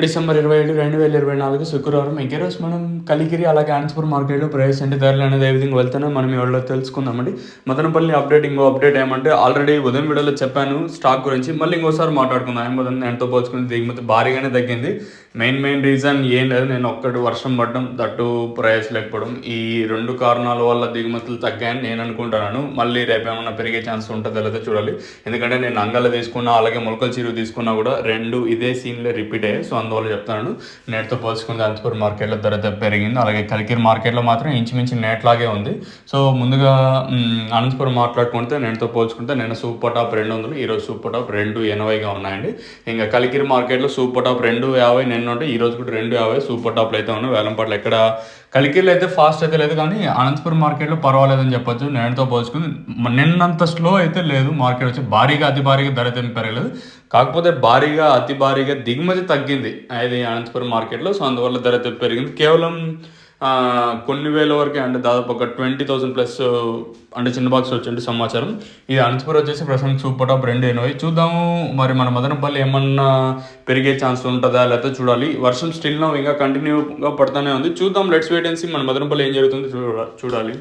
December 27, 2024 శుక్రవారం. ఇంక ఈరోజు మనం కలికిరి అలాగే అనంతపురం మార్కెట్‌లో ప్రైస్ అంటే ధరలు అనేది ఏ విధంగా వెళ్తున్నాయో మనం ఇవాళ తెలుసుకుందామండి. మదనపల్లి ఇంకో అప్డేట్ ఏమంటే ఆల్రెడీ ఉదయం వీడియోలో చెప్పాను స్టాక్ గురించి. మళ్ళీ ఇంకోసారి మాట్లాడుకుందాం. ఎంతో పోల్చుకుని దిగుమతి భారీగానే తగ్గింది. మెయిన్ రీజన్ ఏం లేదు. నేను ఒక్కటి వర్షం పడడం, దట్టు ప్రైస్ లేకపోవడం. ఈ 2 కారణాల వల్ల దిగుమతులు తగ్గాయని నేను అనుకుంటున్నాను. మళ్ళీ రేపేమన్నా పెరిగే ఛాన్స్ ఉంటుందో లేదో చూడాలి. ఎందుకంటే నేను అంగళ్ళ తీసుకున్నా అలాగే మొలకల చీరు తీసుకున్నా కూడా 2 ఇదే సీన్లే రిపీట్ అయ్యాయి. సో అందువల్ల చెప్తాను. నేటితో పోల్చుకుంటే అనంతపురం మార్కెట్లో ధర పెరిగింది. అలాగే కలికిరి మార్కెట్లో మాత్రం ఇంచుమించు నేట్లాగే ఉంది. సో ముందుగా అనంతపురం మాట్లాడుకుంటే నేటితో పోల్చుకుంటే నేను సూపర్ టాప్ 200, ఈరోజు సూపర్ టాప్ 280గా ఉన్నాయండి. ఇంకా కలికిరి మార్కెట్లో సూపర్ టాప్ 250 నిన్న ఉంటే ఈరోజు కూడా 250 సూపర్ టాప్లు అయితే ఉన్నాయి. వేలంపాట్లు ఎక్కడ కలికిరిలో అయితే ఫాస్ట్ అయితే లేదు, కానీ అనంతపురం మార్కెట్లో పర్వాలేదని చెప్పొచ్చు. నేటితో పోల్చుకుని నిన్నంత స్లో అయితే లేదు. మార్కెట్ వచ్చి అతి భారీగా ధర అయితే పెరగలేదు. కాకపోతే అతి భారీగా దిగుమతి తగ్గింది అది అనంతపురం మార్కెట్లో. సో అందువల్ల ధర అయితే పెరిగింది. కేవలం కొన్ని వేల వరకే, అంటే దాదాపు ఒక 20,000+ అంటే చిన్న బాక్స్ వచ్చి సమాచారం. ఇది అనంతపురం వచ్చేసి ప్రస్తుతం సూపర్ టాప్ 280. చూద్దాము మరి మన మదనపల్లి ఏమన్నా పెరిగే ఛాన్స్ ఉంటుందా లేకపోతే చూడాలి. వర్షం స్టిల్ ఇంకా కంటిన్యూగా పడుతూనే ఉంది. చూద్దాం, లెట్స్ వెయిట్ అండ్ సీ మన మదనపల్లి ఏం జరుగుతుంది చూడాలి.